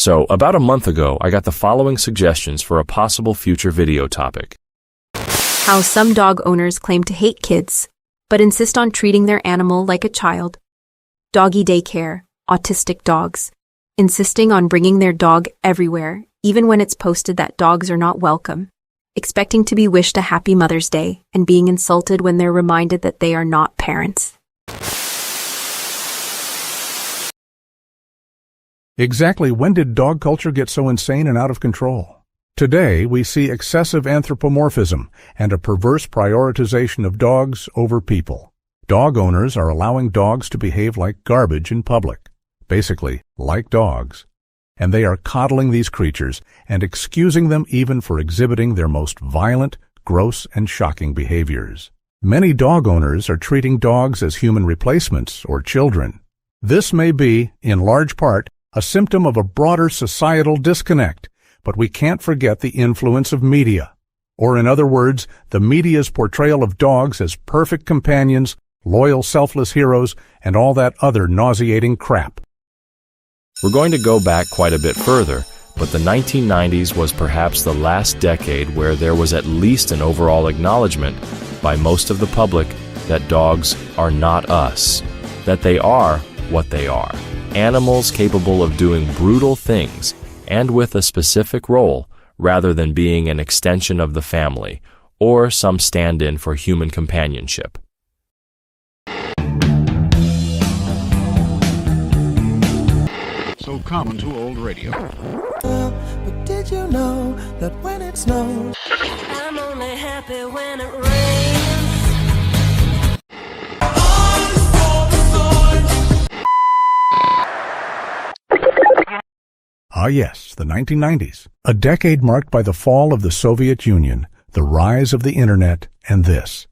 So, about a month ago, I got the following suggestions for a possible future video topic. How some dog owners claim to hate kids, but insist on treating their animal like a child. Doggy daycare, autistic dogs, insisting on bringing their dog everywhere, even when it's posted that dogs are not welcome, expecting to be wished a happy Mother's Day, and being insulted when they're reminded that they are not parents. Exactly when did dog culture get so insane and out of control? Today, we see excessive anthropomorphism and a perverse prioritization of dogs over people. Dog owners are allowing dogs to behave like garbage in public, basically like dogs. And they are coddling these creatures and excusing them even for exhibiting their most violent, gross, and shocking behaviors. Many dog owners are treating dogs as human replacements or children. This may be, in large part, a symptom of a broader societal disconnect, but we can't forget the influence of media. Or in other words, the media's portrayal of dogs as perfect companions, loyal, selfless heroes, and all that other nauseating crap. We're going to go back quite a bit further, but the 1990s was perhaps the last decade where there was at least an overall acknowledgement by most of the public that dogs are not us, that they are what they are. Animals capable of doing brutal things and with a specific role rather than being an extension of the family or some stand-in for human companionship. So common to old radio. But did you know that when it snows, I'm only happy when it rains. Ah yes, the 1990s, a decade marked by the fall of the Soviet Union, the rise of the Internet, and this.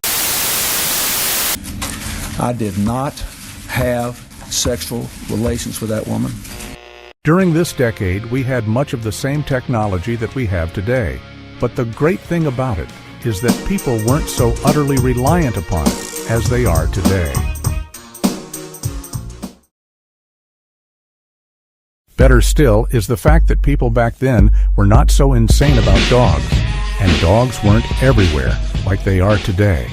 I did not have sexual relations with that woman. During this decade, we had much of the same technology that we have today. But the great thing about it is that people weren't so utterly reliant upon it as they are today. Better still is the fact that people back then were not so insane about dogs, and dogs weren't everywhere like they are today.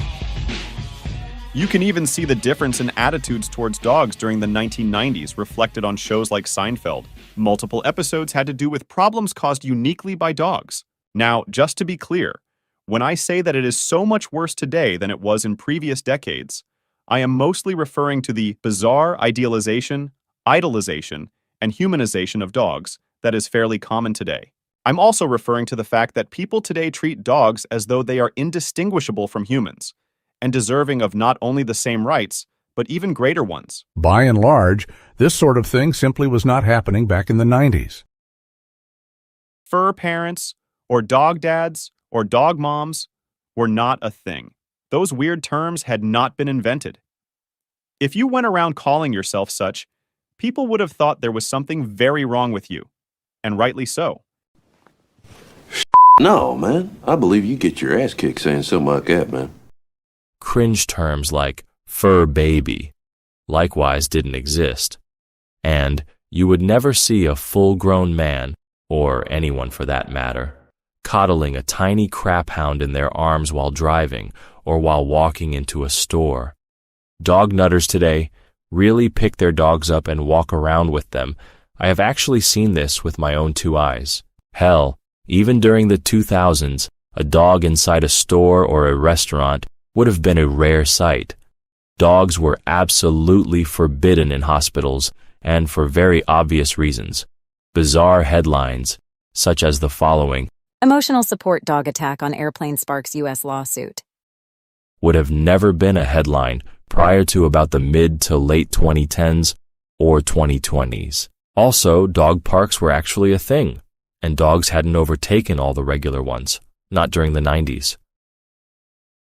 You can even see the difference in attitudes towards dogs during the 1990s reflected on shows like Seinfeld. Multiple episodes had to do with problems caused uniquely by dogs. Now, just to be clear, when I say that it is so much worse today than it was in previous decades, I am mostly referring to the bizarre idealization, idolization, and humanization of dogs that is fairly common today. I'm also referring to the fact that people today treat dogs as though they are indistinguishable from humans, and deserving of not only the same rights, but even greater ones. By and large, this sort of thing simply was not happening back in the 90s. Fur parents, or dog dads, or dog moms were not a thing. Those weird terms had not been invented. If you went around calling yourself such, people would have thought there was something very wrong with you, and rightly so. No, man. I believe you get your ass kicked saying something like that, man. Cringe terms like fur baby likewise didn't exist, and you would never see a full-grown man, or anyone for that matter, coddling a tiny crap hound in their arms while driving or while walking into a store. Dog nutters today really pick their dogs up and walk around with them. I have actually seen this with my own two eyes. Hell, even during the 2000s, a dog inside a store or a restaurant would have been a rare sight. Dogs were absolutely forbidden in hospitals, and for very obvious reasons. Bizarre headlines, such as the following: Emotional support dog attack on airplane sparks U.S. lawsuit, would have never been a headline prior to about the mid to late 2010s or 2020s. Also, dog parks were actually a thing, and dogs hadn't overtaken all the regular ones, not during the 90s.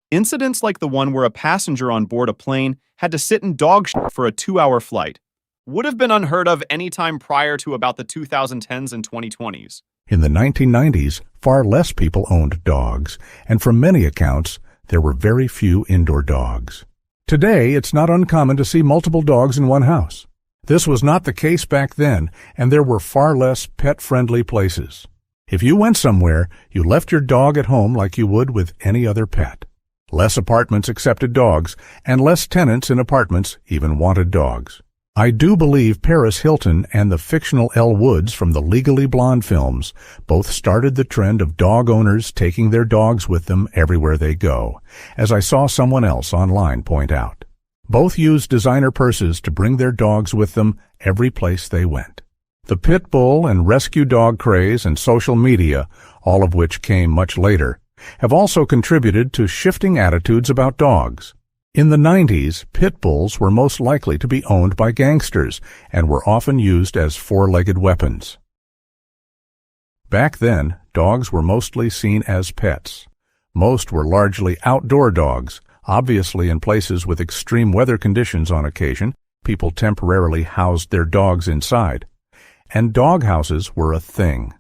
Incidents like the one where a passenger on board a plane had to sit in dog shit for a 2-hour flight would have been unheard of any time prior to about the 2010s and 2020s. In the 1990s, far less people owned dogs, and from many accounts, there were very few indoor dogs. Today, it's not uncommon to see multiple dogs in one house. This was not the case back then, and there were far less pet-friendly places. If you went somewhere, you left your dog at home like you would with any other pet. Less apartments accepted dogs, and less tenants in apartments even wanted dogs. I do believe Paris Hilton and the fictional Elle Woods from the Legally Blonde films both started the trend of dog owners taking their dogs with them everywhere they go, as I saw someone else online point out. Both used designer purses to bring their dogs with them every place they went. The pit bull and rescue dog craze and social media, all of which came much later, have also contributed to shifting attitudes about dogs. In the 90s, pit bulls were most likely to be owned by gangsters and were often used as four-legged weapons. Back then, dogs were mostly seen as pets. Most were largely outdoor dogs, obviously in places with extreme weather conditions on occasion. People temporarily housed their dogs inside. And dog houses were a thing.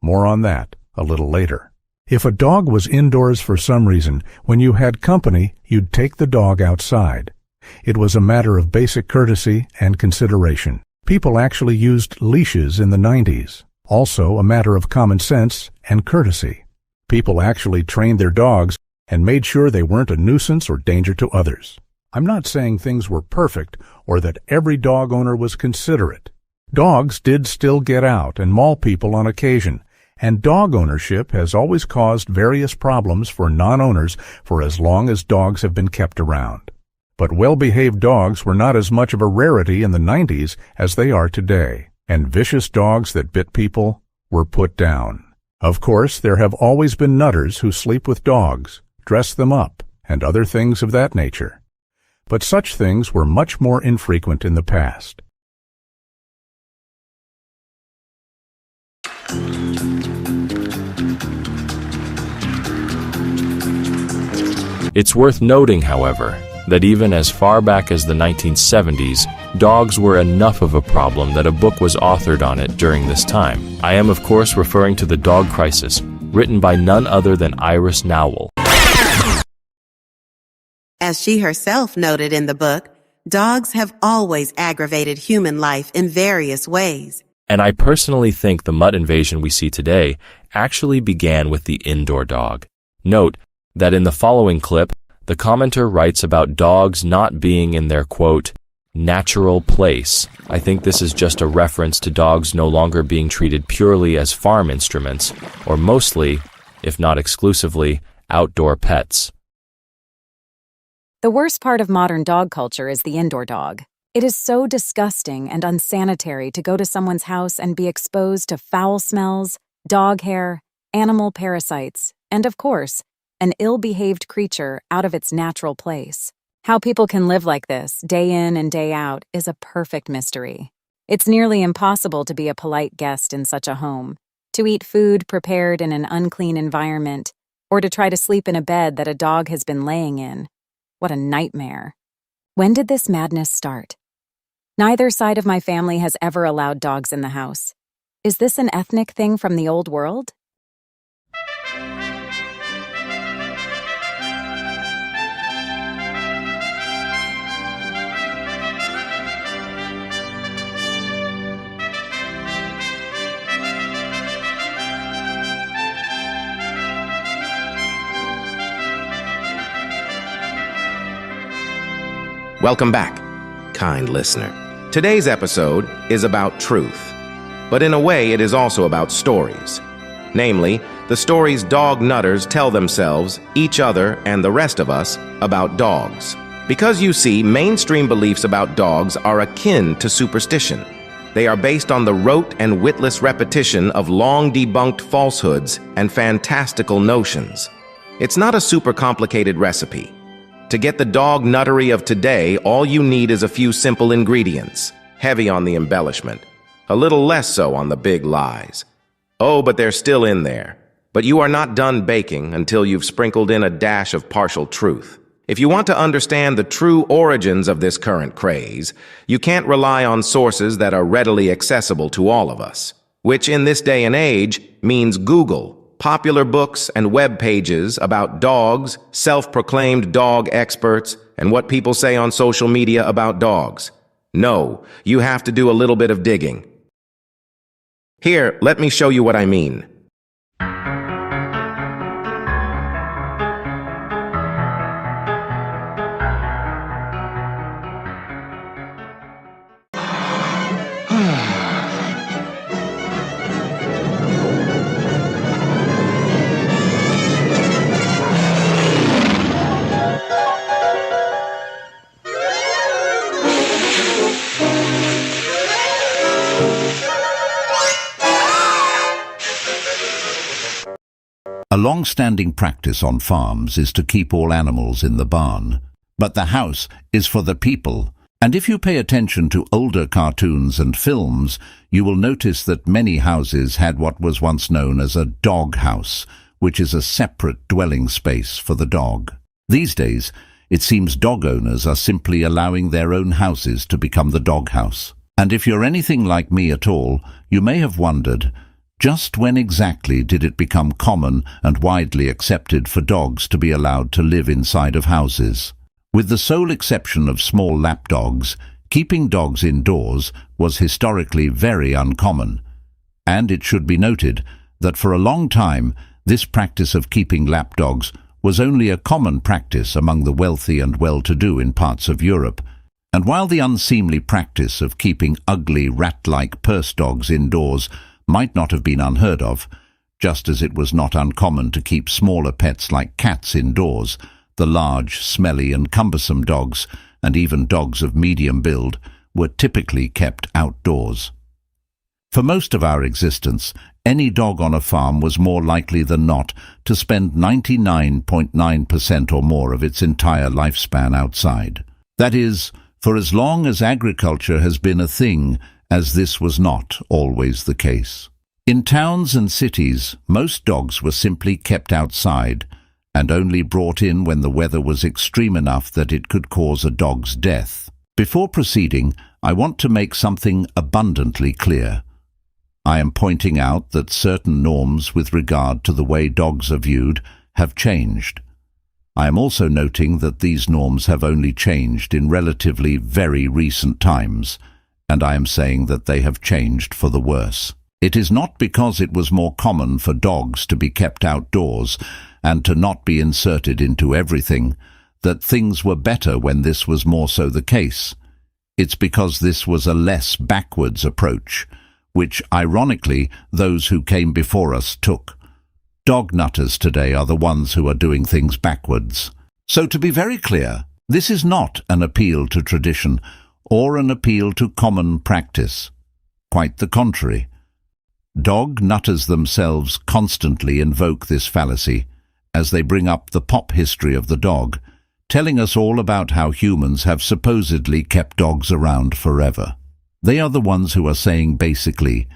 More on that a little later. If a dog was indoors for some reason, when you had company, you'd take the dog outside. It was a matter of basic courtesy and consideration. People actually used leashes in the 90s, also a matter of common sense and courtesy. People actually trained their dogs and made sure they weren't a nuisance or danger to others. I'm not saying things were perfect or that every dog owner was considerate. Dogs did still get out and maul people on occasion, and dog ownership has always caused various problems for non-owners for as long as dogs have been kept around. But well-behaved dogs were not as much of a rarity in the 90s as they are today, and vicious dogs that bit people were put down. Of course, there have always been nutters who sleep with dogs, dress them up, and other things of that nature. But such things were much more infrequent in the past. It's worth noting, however, that even as far back as the 1970s, dogs were enough of a problem that a book was authored on it during this time. I am, of course, referring to The Dog Crisis, written by none other than Iris Nowell. As she herself noted in the book, dogs have always aggravated human life in various ways. And I personally think the mutt invasion we see today actually began with the indoor dog. Note that in the following clip, the commenter writes about dogs not being in their, quote, natural place. I think this is just a reference to dogs no longer being treated purely as farm instruments, or mostly, if not exclusively, outdoor pets. The worst part of modern dog culture is the indoor dog. It is so disgusting and unsanitary to go to someone's house and be exposed to foul smells, dog hair, animal parasites, and of course, an ill-behaved creature out of its natural place. How people can live like this, day in and day out, is a perfect mystery. It's nearly impossible to be a polite guest in such a home, to eat food prepared in an unclean environment, or to try to sleep in a bed that a dog has been laying in. What a nightmare. When did this madness start? Neither side of my family has ever allowed dogs in the house. Is this an ethnic thing from the old world? Welcome back, kind listener. Today's episode is about truth, but in a way it is also about stories. Namely, the stories dog nutters tell themselves, each other, and the rest of us about dogs. Because you see, mainstream beliefs about dogs are akin to superstition. They are based on the rote and witless repetition of long debunked falsehoods and fantastical notions. It's not a super complicated recipe. To get the dog nuttery of today, all you need is a few simple ingredients, heavy on the embellishment, a little less so on the big lies. Oh, but they're still in there. But you are not done baking until you've sprinkled in a dash of partial truth. If you want to understand the true origins of this current craze, you can't rely on sources that are readily accessible to all of us, which in this day and age means Google, popular books and web pages about dogs, self-proclaimed dog experts, and what people say on social media about dogs. No, you have to do a little bit of digging. Here, let me show you what I mean. A long-standing practice on farms is to keep all animals in the barn, but the house is for the people. And if you pay attention to older cartoons and films, you will notice that many houses had what was once known as a dog house, which is a separate dwelling space for the dog. These days, it seems dog owners are simply allowing their own houses to become the dog house. And if you're anything like me at all, you may have wondered, just when exactly did it become common and widely accepted for dogs to be allowed to live inside of houses? With the sole exception of small lapdogs, keeping dogs indoors was historically very uncommon. And it should be noted that for a long time, this practice of keeping lapdogs was only a common practice among the wealthy and well-to-do in parts of Europe. And while the unseemly practice of keeping ugly rat-like purse dogs indoors might not have been unheard of, just as it was not uncommon to keep smaller pets like cats indoors, the large, smelly and cumbersome dogs, and even dogs of medium build, were typically kept outdoors. For most of our existence, any dog on a farm was more likely than not to spend 99.9% or more of its entire lifespan outside. That is, for as long as agriculture has been a thing, as this was not always the case. In towns and cities, most dogs were simply kept outside and only brought in when the weather was extreme enough that it could cause a dog's death. Before proceeding, I want to make something abundantly clear. I am pointing out that certain norms with regard to the way dogs are viewed have changed. I am also noting that these norms have only changed in relatively very recent times, and I am saying that they have changed for the worse. It is not because it was more common for dogs to be kept outdoors and to not be inserted into everything that things were better when this was more so the case. It's because this was a less backwards approach, which, ironically, those who came before us took. Dog nutters today are the ones who are doing things backwards. So to be very clear, this is not an appeal to tradition or an appeal to common practice. Quite the contrary. Dog nutters themselves constantly invoke this fallacy as they bring up the pop history of the dog, telling us all about how humans have supposedly kept dogs around forever. They are the ones who are saying basically,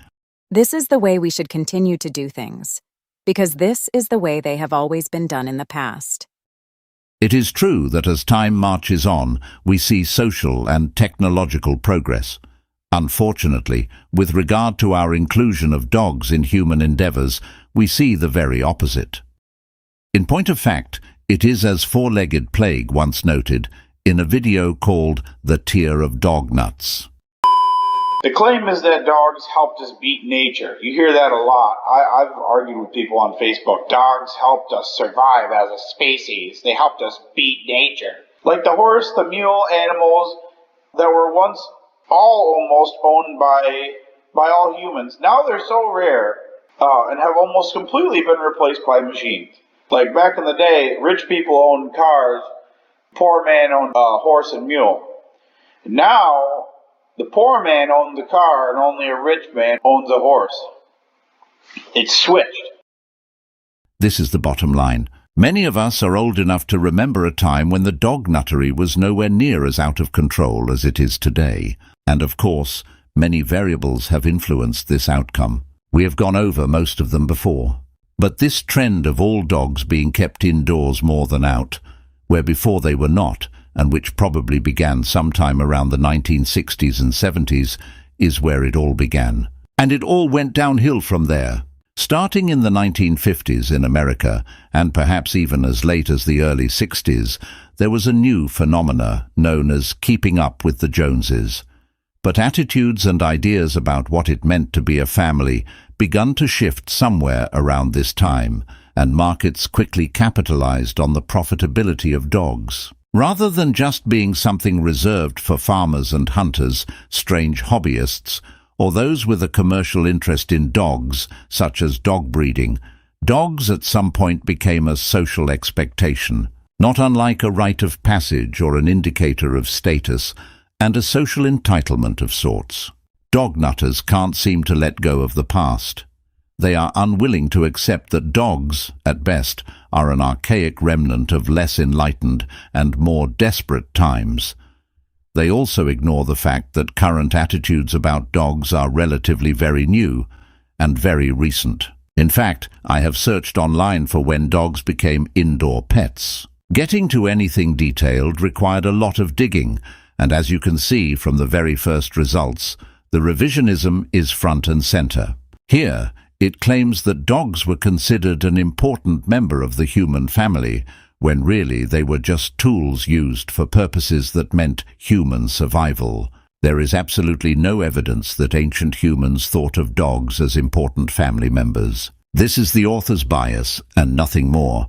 this is the way we should continue to do things, because this is the way they have always been done in the past. It is true that as time marches on, we see social and technological progress. Unfortunately, with regard to our inclusion of dogs in human endeavors, we see the very opposite. In point of fact, it is as Four-Legged Plague once noted in a video called The Tier of Dog Nuts. The claim is that dogs helped us beat nature. You hear that a lot. I've argued with people on Facebook. Dogs helped us survive as a species. They helped us beat nature. Like the horse, the mule, animals that were once all almost owned by all humans. Now they're so rare and have almost completely been replaced by machines. Like back in the day, rich people owned cars, poor man owned a horse and mule. Now, the poor man owns the car and only a rich man owns a horse. It's switched. This is the bottom line. Many of us are old enough to remember a time when the dog nuttery was nowhere near as out of control as it is today. And of course, many variables have influenced this outcome. We have gone over most of them before. But this trend of all dogs being kept indoors more than out, where before they were not, and which probably began sometime around the 1960s and 70s, is where it all began. And it all went downhill from there. Starting in the 1950s in America, and perhaps even as late as the early 60s, there was a new phenomena known as keeping up with the Joneses. but attitudes and ideas about what it meant to be a family begun to shift somewhere around this time, and markets quickly capitalized on the profitability of dogs. Rather than just being something reserved for farmers and hunters, strange hobbyists, or those with a commercial interest in dogs, such as dog breeding, dogs at some point became a social expectation, not unlike a rite of passage or an indicator of status, and a social entitlement of sorts. Dog nutters can't seem to let go of the past. They are unwilling to accept that dogs, at best, are an archaic remnant of less enlightened and more desperate times. They also ignore the fact that current attitudes about dogs are relatively very new and very recent. In fact, I have searched online for when dogs became indoor pets. Getting to anything detailed required a lot of digging, and as you can see from the very first results, the revisionism is front and center. Here, it claims that dogs were considered an important member of the human family, when really they were just tools used for purposes that meant human survival. There is absolutely no evidence that ancient humans thought of dogs as important family members. This is the author's bias and nothing more.